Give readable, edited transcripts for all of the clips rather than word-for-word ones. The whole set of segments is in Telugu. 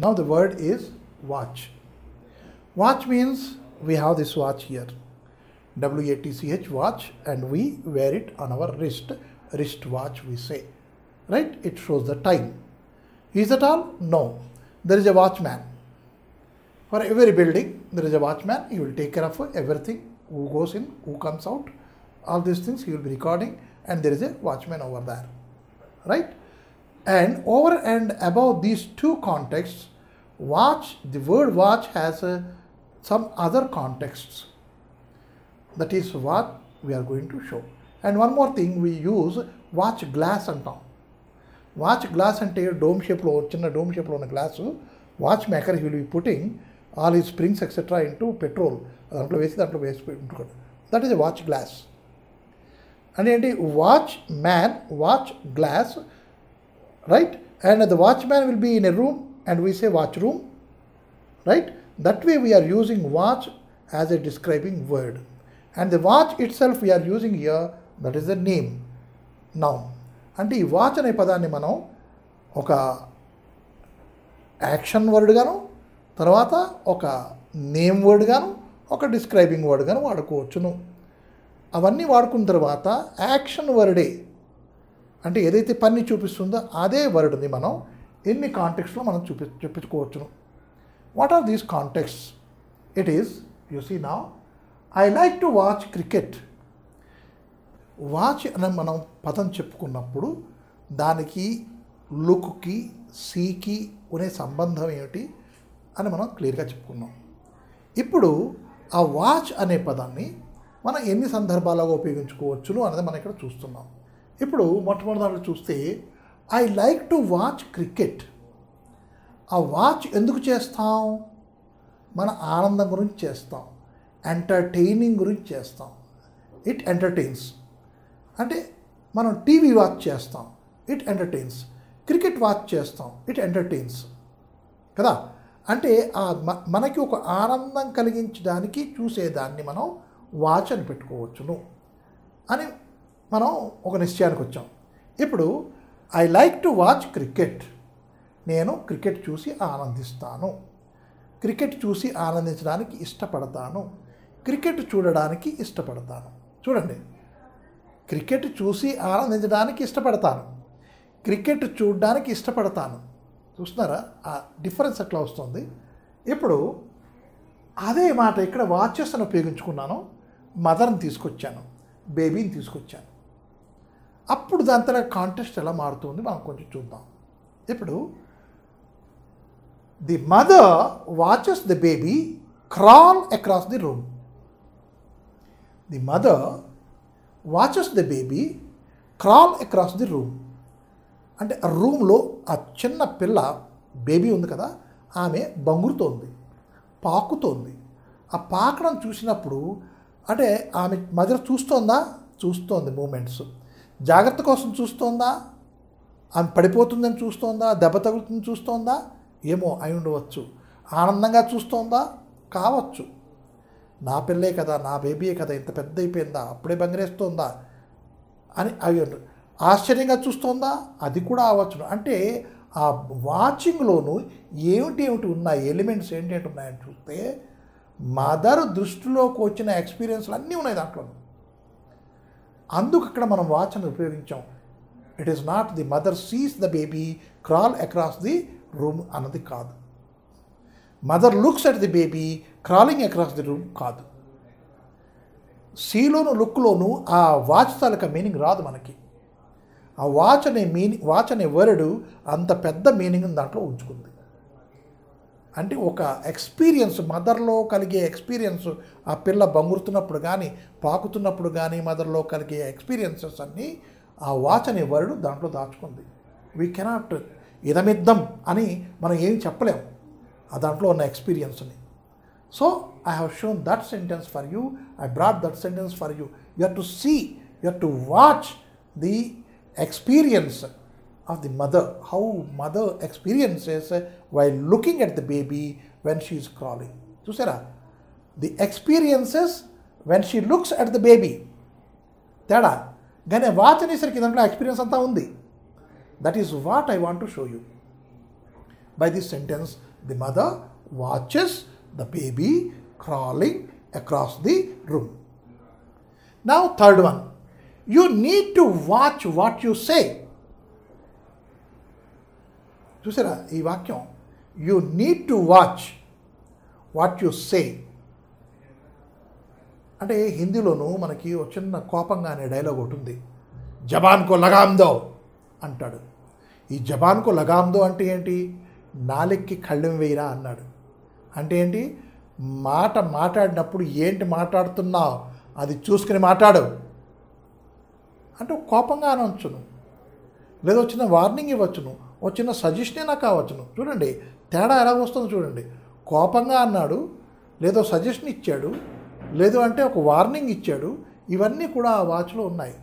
Now the word is watch. Watch means we have this watch here. WATCH watch, and we wear it on our wrist. Wrist watch we say. Right? It shows the time. Is that all? No. There is a watchman. For every building, there is a watchman. He will take care of everything. Who goes in, who comes out. All these things he will be recording, and there is a watchman over there. Right? And over and above these two contexts, watch, the word watch has some other contexts. That is what we are going to show. And one more thing, we use watch glass antam. Watch glass ante dome shape lo, chinna dome shape lo unna glass, watchmaker he will be putting all his springs etc. into petrol. That is a watch glass. And watchman, watch glass, right? And the watchman will be in a room, and we say watch room, right? That way we are using watch as a describing word. And the watch itself we are using here, that is the name, noun. అంటే ఈ వాచ్ అనే పదాన్ని మనం ఒక యాక్షన్ వర్డ్ గాను, తర్వాత ఒక నేమ్ వర్డ్ గాను, ఒక డిస్క్రైబింగ్ వర్డ్ గాను వాడుకోవచ్చును. అవన్నీ వాడుకున్న తర్వాత యాక్షన్ వర్డే, అంటే ఏదైతే పని చూపిస్తుందో అదే వర్డ్ని మనం ఎన్ని కాంటెక్స్ట్లో మనం చెప్పుకోవచ్చును. What are these contexts? It is, you see now, I like to watch cricket. Watch అని మనం పదం చెప్పుకున్నప్పుడు దానికి లుక్కి, సీకి ఉండే సంబంధం ఏమిటి అని మనం క్లియర్గా చెప్పుకున్నాం. ఇప్పుడు ఆ వాచ్ అనే పదాన్ని మనం ఎన్ని సందర్భాలుగా ఉపయోగించుకోవచ్చును అనేది మనం ఇక్కడ చూస్తున్నాం. ఇప్పుడు మొట్టమొదటి చూస్తే I like to watch cricket. ఆ వాచ్ ఎందుకు చేస్తాం? మన ఆనందం గురించి చేస్తాం, ఎంటర్టైనింగ్ గురించి చేస్తాం. It entertains. అంటే మనం టీవీ వాచ్ చేస్తాం, ఇట్ ఎంటర్టైన్స్. క్రికెట్ వాచ్ చేస్తాం, ఇట్ ఎంటర్టైన్స్ కదా. అంటే మనకి ఒక ఆనందం కలిగించడానికి చూసేదాన్ని మనం వాచ్ అని పెట్టుకోవచ్చును అని మనం ఒక నిశ్చయానికి వచ్చాం. ఇప్పుడు I like to watch cricket. నేను క్రికెట్ చూసి ఆనందిస్తాను, క్రికెట్ చూసి ఆనందించడానికి ఇష్టపడతాను, క్రికెట్ చూడడానికి ఇష్టపడతాను. చూడండి, క్రికెట్ చూసి ఆనందించడానికి ఇష్టపడతాను, క్రికెట్ చూడడానికి ఇష్టపడతాను. చూస్తున్నారా ఆ డిఫరెన్స్ ఎట్లా వస్తుంది? ఇప్పుడు అదే మాట ఇక్కడ వాచెస్ అని ఉపయోగించుకున్నాను, మదర్ని తీసుకొచ్చాను, బేబీని తీసుకొచ్చాను. అప్పుడు దాని తర్వాత కాంటెక్స్ట్ ఎలా మారుతుంది మనం కొంచెం చూద్దాం. ఇప్పుడు the mother watches the baby crawl across the room. The mother watches the baby crawl across the room. అంటే ఆ రూమ్లో ఆ చిన్న పిల్ల బేబీ ఉంది కదా, ఆమె బంగురుతోంది, పాకుతోంది. ఆ పాకడం చూసినప్పుడు అంటే ఆమె మదర్ చూస్తోందా? చూస్తోంది. మూమెంట్స్ జాగ్రత్త కోసం చూస్తోందా? ఆమె పడిపోతుందని చూస్తోందా? దెబ్బ తగులుతుందని చూస్తోందా? ఏమో అయి ఉండవచ్చు. ఆనందంగా చూస్తోందా? కావచ్చు. నా పిల్లే కదా, నా బేబీయే కదా, ఇంత పెద్ద అయిపోయిందా, అప్పుడే బంగరేస్తోందా అని అవి ఆశ్చర్యంగా చూస్తోందా? అది కూడా అవ్వచ్చును. అంటే ఆ వాచింగ్లోనూ ఏమిటి ఉన్నాయి, ఎలిమెంట్స్ ఏంటి ఉన్నాయని చూస్తే మదర్ దృష్టిలోకి వచ్చిన ఎక్స్పీరియన్స్లు అన్నీ ఉన్నాయి దాంట్లో. అందుకు ఇక్కడ మనం వాచ్ అని ఉపయోగించాం. It is not the mother sees the baby crawl across the room అన్నది కాదు. Mother looks at the baby crawling across the room కాదు. సీలోను లుక్లోను ఆ వాచ్ తాలూకా మీనింగ్ రాదు మనకి. ఆ వాచ్ అనే వర్డ్ అంత పెద్ద మీనింగ్ దాంట్లో ఉంచుకుంది. అంటే ఒక ఎక్స్పీరియన్స్, మదర్లో కలిగే ఎక్స్పీరియన్స్, ఆ పిల్ల బంగురుతున్నప్పుడు కానీ పాకుతున్నప్పుడు కానీ మదర్లో కలిగే ఎక్స్పీరియన్సెస్ అన్నీ ఆ వాచ్ అనే వర్డ్ దాంట్లో దాచుకుంది. వీ కెనాట్ ఇదమిద్దం అని మనం ఏం చెప్పలేము ఆ దాంట్లో ఉన్న ఎక్స్పీరియన్స్ని. So I have shown that sentence for you, I brought that sentence for you. You have to see, you have to watch the experience of the mother, how mother experiences while looking at the baby when she is crawling. Chusara, the experiences when she looks at the baby. Tada gane watch anesariki dantlo experience anta undi. That is what I want to show you by this sentence, the mother watches the baby crawling across the room. Now third one, you need to watch what you సే. చూసారా ఈ వాక్యం, you need to watch what you సే. అంటే హిందీలోనూ మనకి ఒక చిన్న కోపంగా అనే డైలాగ్ ఒకటి ఉంది, జబాన్కో లగామ్ దో అంటాడు. ఈ జబాన్కో లగామ్ దో అంటే ఏంటి? నాలుక్కి కళ్ళెం వేయరా అన్నాడు. అంటే ఏంటి? మాట్లాడినప్పుడు ఏంటి మాట్లాడుతున్నావు అది చూసుకుని మాట్లాడు అంటే కోపంగా అనవచ్చును, లేదా చిన్న వార్నింగ్ ఇవ్వచ్చును, ఒక చిన్న సజెషనే నాకు కావచ్చును. చూడండి తేడా ఎలా వస్తుందో చూడండి. కోపంగా అన్నాడు, లేదో సజెషన్ ఇచ్చాడు, లేదు అంటే ఒక వార్నింగ్ ఇచ్చాడు. ఇవన్నీ కూడా ఆ వాచ్లో ఉన్నాయి.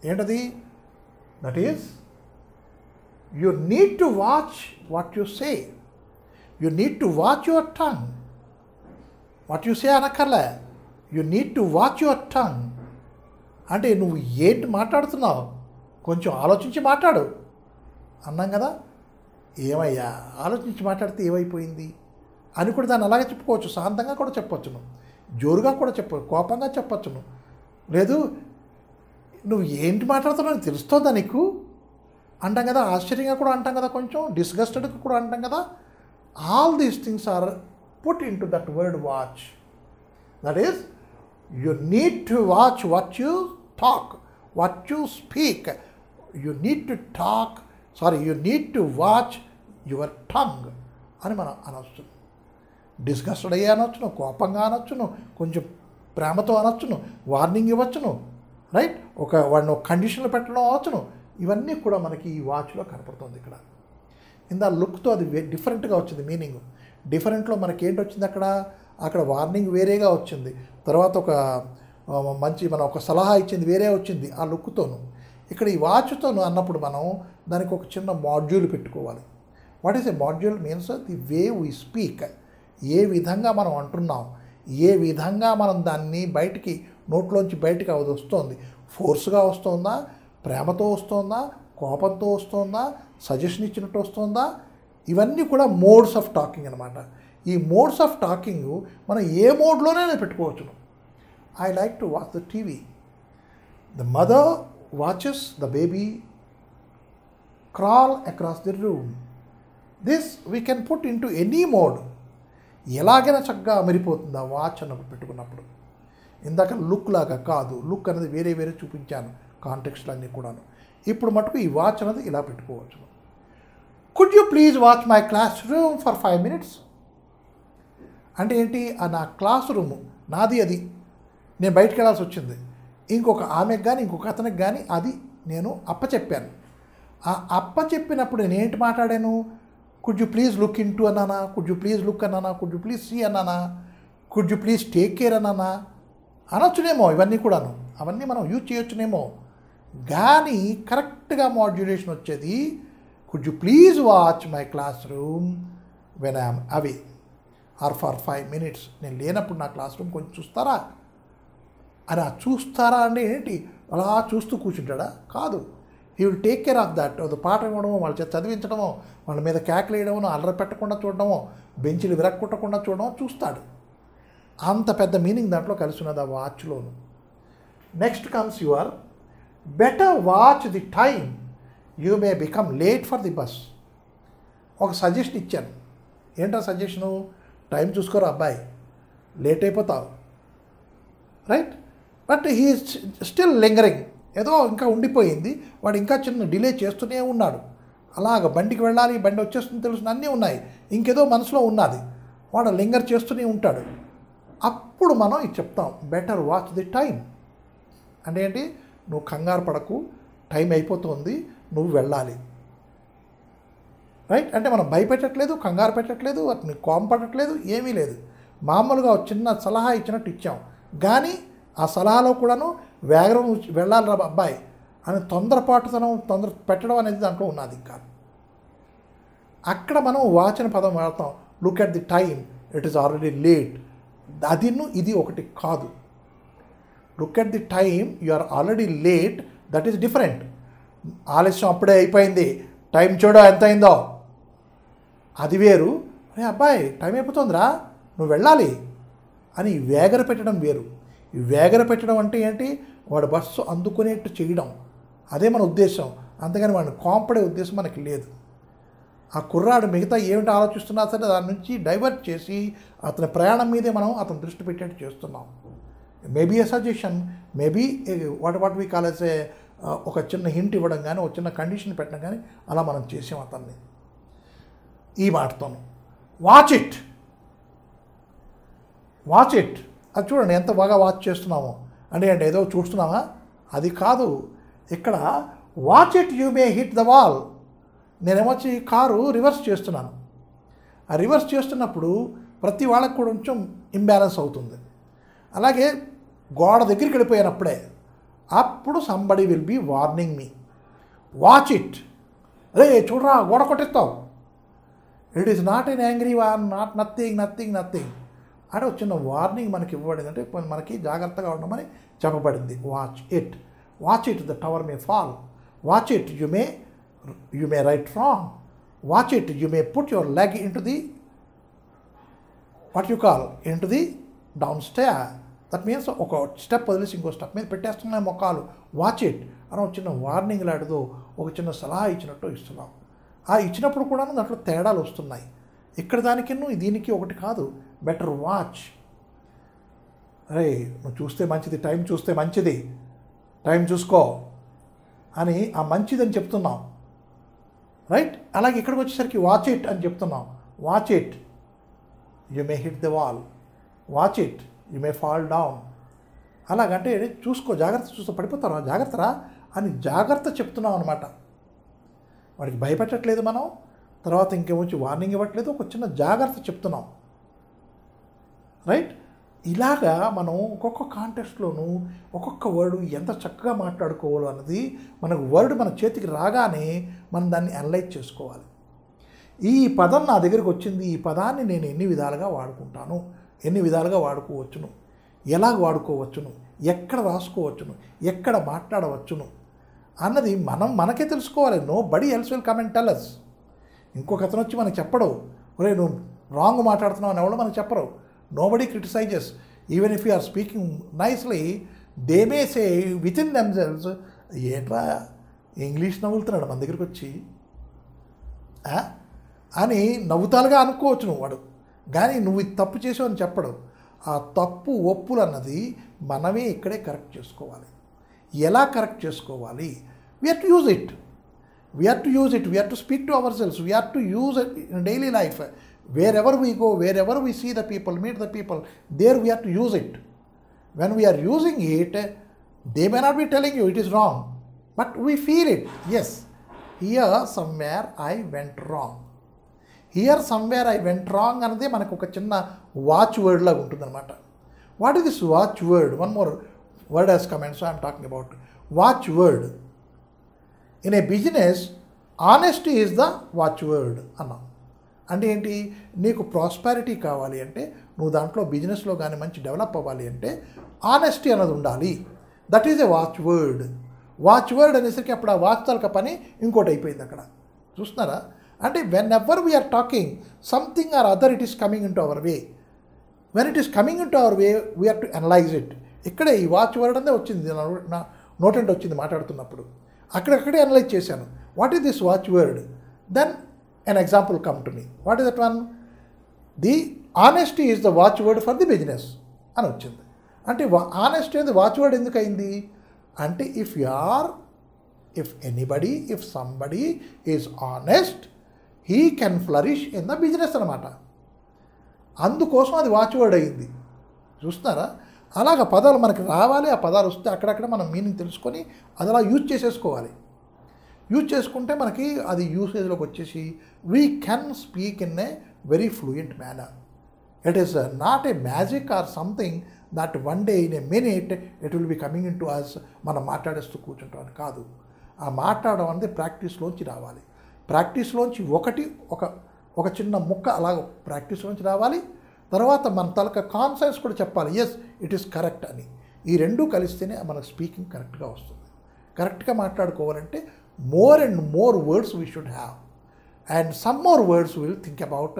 ఏంటది? That is you need to watch what you say. You need to watch your tongue. What you say అనక్కర్లే, you need to watch your tongue. అంటే నువ్వు ఏంటి మాట్లాడుతున్నావు కొంచెం ఆలోచించి మాట్లాడు అన్నాం కదా. ఏమయ్యా ఆలోచించి మాట్లాడితే ఏమైపోయింది అని కూడా దాన్ని అలాగే చెప్పుకోవచ్చు. శాంతంగా కూడా చెప్పవచ్చును, జోరుగా కూడా చెప్పవచ్చు, కోపంగా చెప్పవచ్చును. లేదు నువ్వు ఏంటి మాట్లాడుతున్నావు తెలుస్తుందా నీకు అంటాం కదా. ఆశ్చర్యంగా కూడా అంటాం కదా, కొంచెం డిస్గస్టెడ్గా కూడా అంటాం కదా. All these things are put into that word watch. That is you need to watch what you talk, what you speak. You need to talk, you need to watch your tongue అని మనం అనొచ్చు. డిస్గస్టెడ్ అయ్యి అనొచ్చును, కోపంగా అనొచ్చును, కొంచెం ప్రేమతో అనొచ్చును, వార్నింగ్ ఇవ్వచ్చును, రైట్? వాడిని ఒక కండిషన్లో పెట్టడం అవచ్చును. ఇవన్నీ కూడా మనకి ఈ వాచ్లో కనపడుతుంది. ఇక్కడ ఇందా లుక్తో అది డిఫరెంట్గా వచ్చింది మీనింగ్. డిఫరెంట్లో మనకి ఏంటి వచ్చింది అక్కడ వార్నింగ్ వేరేగా వచ్చింది, తర్వాత ఒక మంచి మనం ఒక సలహా ఇచ్చింది వేరే వచ్చింది ఆ లుక్తోను. ఇక్కడ ఈ వాచ్తోను అన్నప్పుడు మనం దానికి ఒక చిన్న మాడ్యూల్ పెట్టుకోవాలి. What is a module? Means the way we speak. ఏ విధంగా మనం అంటున్నాం, ఏ విధంగా మనం దాన్ని బయటికి నోట్లోంచి బయటికి అది వస్తుంది. ఫోర్స్గా వస్తుందా, ప్రేమతో వస్తుందా, కోపంతో వస్తుందా, సజెషన్ ఇచ్చినట్టు వస్తుందా, ఇవన్నీ కూడా మోడ్స్ ఆఫ్ టాకింగ్ అనమాట. ఈ మోడ్స్ ఆఫ్ టాకింగ్ మనం ఏ మోడ్లోనే పెట్టుకోవచ్చును. I like to watch the TV. The mother watches the baby crawl across the room. This we can put into any mode. ఎలాగైనా చక్కగా అమరిపోతుంది ఆ వాచ్ అన్నప్పుడు పెట్టుకున్నప్పుడు. ఇందాక లుక్ లాగా కాదు, లుక్ అనేది వేరే వేరే చూపించాను కాంటెక్స్ట్లు అన్నీ కూడాను. ఇప్పుడు మటుకు ఈ వాచ్ అనేది ఇలా పెట్టుకోవచ్చు. Could you please watch my class room for 5 minutes? అంటే ఏంటి? నా క్లాస్ రూము నాది, అది నేను బయటికి వెళ్ళాల్సి వచ్చింది. ఇంకొక ఆమెకు కానీ ఇంకొక అతనికి కానీ అది నేను అప్పచెప్పాను. ఆ అప్పచెప్పినప్పుడు నేను ఏంటి మాట్లాడాను? Could you please look in to అన్నానా, కుడ్ యూ ప్లీజ్ లుక్ అన్నానా, కుడ్ యూ ప్లీజ్ సీ అన్నానా, could you please take care అన్నానా అనొచ్చునేమో. ఇవన్నీ కూడాను అవన్నీ మనం యూజ్ చేయొచ్చునేమో. కానీ కరెక్ట్గా మాడ్యులేషన్ వచ్చేది could you please watch my class room when I'm away are for 5 minutes. నేను లేనప్పుడు నా క్లాస్ రూమ్ కొంచెం చూస్తారా అని. ఆ చూస్తారా అంటే ఏంటి? అలా చూస్తూ కూర్చుంటాడా? కాదు. He will take care of that. అది పాఠం ఇవ్వడమో, వాళ్ళ చేత చదివించడమో, వాళ్ళ మీద కేకలు వేయడమో, అల్లరి పెట్టకుండా చూడడమో, బెంచీలు విరక్కొట్టకుండా చూడడమో చూస్తాడు. అంత పెద్ద మీనింగ్ దాంట్లో కలిసి ఉన్నది ఆ వాచ్లోను. Next comes your better watch the time, you may become late for the bus. ఒక సజెషన్ ఇచ్చాను. ఏంటో సజెషను? టైం చూసుకోరా అబ్బాయి, లేట్ అయిపోతావు, right? But he still lingering. ఏదో ఇంకా ఉండిపోయింది, వాడు ఇంకా చిన్న డిలే చేస్తూనే ఉన్నాడు. అలాగ బండికి వెళ్ళాలి, బండి వచ్చేస్తుంది తెలుసు, అన్నీ ఉన్నాయి, ఇంకేదో మనసులో ఉన్నది, వాడు లింగర్ చేస్తూనే ఉంటాడు. అప్పుడు మనం ఇది చెప్తాం, బెటర్ వాచ్ ది టైం. అంటే ఏంటి? నువ్వు కంగారు పడకు, టైం అయిపోతుంది, నువ్వు వెళ్ళాలి, రైట్? అంటే మనం భయపెట్టట్లేదు, కంగారు పెట్టట్లేదు, వాటిని కోంపడట్లేదు, ఏమీ లేదు. మామూలుగా చిన్న సలహా ఇచ్చినట్టు ఇచ్చాం. కానీ ఆ సలహాలో కూడాను వేగం వెళ్ళాలి రా అబ్బాయి అని తొందర పెట్టడం అనేది దాంట్లో ఉన్నది. ఇంకా అక్కడ మనం వాచ్ అనే పదం వాడతాం. Look at the time, it is already late. అదిను ఇది ఒకటి కాదు. Look at the time, you are already late, that is different. ఆలస్యం అప్పుడే అయిపోయింది, టైం చూడ ఎంత అయిందో అది వేరు. అరే అబ్బాయి టైం అయిపోతుందిరా, నువ్వు వెళ్ళాలి అని వేగర పెట్టడం వేరు. ఈ వేగర పెట్టడం అంటే ఏంటి, వాడు బస్సు అందుకునేట్టు చేయడం, అదే మన ఉద్దేశం. అంతేగాని వాడిని కాంపడే ఉద్దేశం మనకి లేదు. ఆ కుర్రాడు మిగతా ఏమిటి ఆలోచిస్తున్నా సరే దాని నుంచి డైవర్ట్ చేసి అతని ప్రయాణం మీదే మనం అతను దృష్టి పెట్టేట్టు చేస్తున్నాం. Maybe a suggestion, maybe what we call as ఒక చిన్న హింట్ ఇవ్వడం కానీ, ఒక చిన్న కండిషన్ పెట్టడం కానీ అలా మనం చేసాం అతన్ని. ఈ మాటతోను వాచ్ ఇట్, వాచ్ ఇట్. అది చూడండి ఎంత బాగా వాచ్ చేస్తున్నామో. అంటే ఏదో చూస్తున్నామా, అది కాదు. ఇక్కడ watch it you may hit the wall. నేనేమొచ్చి కారు రివర్స్ చేస్తున్నాను. ఆ రివర్స్ చేస్తున్నప్పుడు ప్రతి వాళ్ళకి కూడా కొంచెం ఇంబ్యాలెన్స్ అవుతుంది. అలాగే గోడ దగ్గరికి వెళ్ళిపోయినప్పుడే అప్పుడు somebody will be warning me. Watch it, రే చూడరా గోడ కొట్టేస్తావు. It is not an angry war, not nothing nothing nothing అంటే ఒక చిన్న వార్నింగ్ మనకి ఇవ్వబడింది. అంటే మనకి జాగ్రత్తగా ఉండమని చెప్పబడింది. Watch it, watch it the tower may fall, watch it you may write wrong, watch it you may put your leg into the what you call into the down stair. That means ఒక స్టెప్ వదిలేసి ఇంకో స్టెప్ మీద పెట్టేస్తున్నాయి మొక్కలు. వాచ్ ఇట్ అని ఒక చిన్న వార్నింగ్ లాంటిదో ఒక చిన్న సలహా ఇచ్చినట్టు ఇస్తున్నాం. ఆ ఇచ్చినప్పుడు కూడా దాంట్లో తేడాలు వస్తున్నాయి. ఇక్కడ దానికి దీనికి ఒకటి కాదు. బెటర్ వాచ్, అరే నువ్వు చూస్తే మంచిది, టైం చూస్తే మంచిది, టైం చూసుకో అని ఆ మంచిదని చెప్తున్నాం, రైట్. అలాగే ఇక్కడికి వచ్చేసరికి వాచ్ ఇట్ అని చెప్తున్నాం. Watch it you May hit the wall, watch it you May fall down. అలాగంటే చూసుకో, జాగ్రత్త, చూస్తూ పడిపోతారా, జాగ్రత్తరా అని జాగ్రత్త చెప్తున్నాం అనమాట. వాడికి భయపెట్టట్లేదు మనం, తర్వాత ఇంకేమొచ్చి వార్నింగ్ ఇవ్వట్లేదు, ఒక చిన్న జాగ్రత్త చెప్తున్నాం, రైట్. ఇలాగా మనం ఒక్కొక్క కాంటెక్స్ట్లోనూ ఒక్కొక్క వర్డ్ ఎంత చక్కగా మాట్లాడుకోవాలో అన్నది మనకు వర్డ్ మన చేతికి రాగానే మనం దాన్ని అనలైజ్ చేసుకోవాలి. ఈ పదం నా దగ్గరికి వచ్చింది, ఈ పదాన్ని నేను ఎన్ని విధాలుగా వాడుకుంటాను, ఎన్ని విధాలుగా వాడుకోవచ్చును, ఎలాగ వాడుకోవచ్చును, ఎక్కడ రాసుకోవచ్చును, ఎక్కడ మాట్లాడవచ్చును అన్నది మనకే తెలుసుకోవాలి. Nobody else will come and tell us. ఇంకొక అతను వచ్చి మనకు చెప్పడు, ఒరే నువ్వు రాంగ్ మాట్లాడుతున్నావు అని ఎవరు మనకు చెప్పరు. Nobody criticises. Even if you are speaking nicely, they may say within themselves, ఏంట్రా ఇంగ్లీష్ నవ్వులుతున్నాడు మన దగ్గరికి వచ్చి అని నవ్వుతాలుగా అనుకోవచ్చు నువ్వు వాడు, కానీ నువ్వు ఇది తప్పు చేసావు అని చెప్పడు. ఆ తప్పు ఒప్పులు అన్నది మనమే ఇక్కడే కరెక్ట్ చేసుకోవాలి. ఎలా కరెక్ట్ చేసుకోవాలి? We have to use it, we have to use it, we have to speak to our cells, we have to use it in daily life. Wherever we go, wherever we see the people, meet the people, there we have to use it. When we are using it, they may not be telling you it is wrong, but we feel it. Yes, here somewhere I went wrong. Here somewhere I went wrong అనేది మనకు ఒక చిన్న వాచ్ వర్డ్ లాగా ఉంటుందన్నమాట. What is this watch word? One more word has come in, so I am talking about watch word. In a business, honesty is the watch word అన్నాం. అంటే ఏంటి? నీకు ప్రాస్పారిటీ కావాలి అంటే, నువ్వు దాంట్లో బిజినెస్లో కానీ మంచి డెవలప్ అవ్వాలి అంటే ఆనెస్టీ అన్నది ఉండాలి. That is a watch word. Watch word అనేసరికి అప్పుడు ఆ వాచ్ తాలూకా పని ఇంకోటి అయిపోయింది అక్కడ. చూస్తున్నారా? అంటే whenever we are talking something or other, it is coming into our way. When it is coming into our way, we have to analyse it. ఇక్కడే ఈ వాచ్ వర్డ్ అందే వచ్చింది, నా నోటెంట్ వచ్చింది మాట్లాడుతున్నప్పుడు, అక్కడక్కడే అనలైజ్ చేశాను. What is this watch word? Then an example come to me. What is that one? The honesty is the watchword for the business అని వచ్చింది. అంటే honesty అనేది watchword ఎందుకు అయింది అంటే, if anybody, if somebody is honest, he can flourish in the business అన్నమాట. అందుకోసం అది watchword అయింది. చూస్తున్నారా? అలాగ పదాలు మనకి రావాలి, ఆ పదాలు వస్తే అక్కడక్కడ మనం మీనింగ్ తెలుసుకొని అది అలా యూజ్ చేసేసుకోవాలి. యూజ్ చేసుకుంటే మనకి అది యూసేజ్లోకి వచ్చేసి we can speak in a very fluent manner. It is not a magic or something that one day in a minute it will be coming into us. మనం మాట్లాడేస్తూ కూర్చుంటాం అని కాదు. ఆ మాట్లాడడం అనేది ప్రాక్టీస్లోంచి రావాలి. ప్రాక్టీస్లోంచి ఒక చిన్న ముక్క అలాగ ప్రాక్టీస్లోంచి రావాలి. తర్వాత మన తలక కాన్సెన్స్ కూడా చెప్పాలి, ఎస్ ఇట్ ఈస్ కరెక్ట్ అని. ఈ రెండూ కలిస్తేనే మనకు స్పీకింగ్ కరెక్ట్గా వస్తుంది. కరెక్ట్గా మాట్లాడుకోవాలంటే more and more words we should have, and some more words we will think about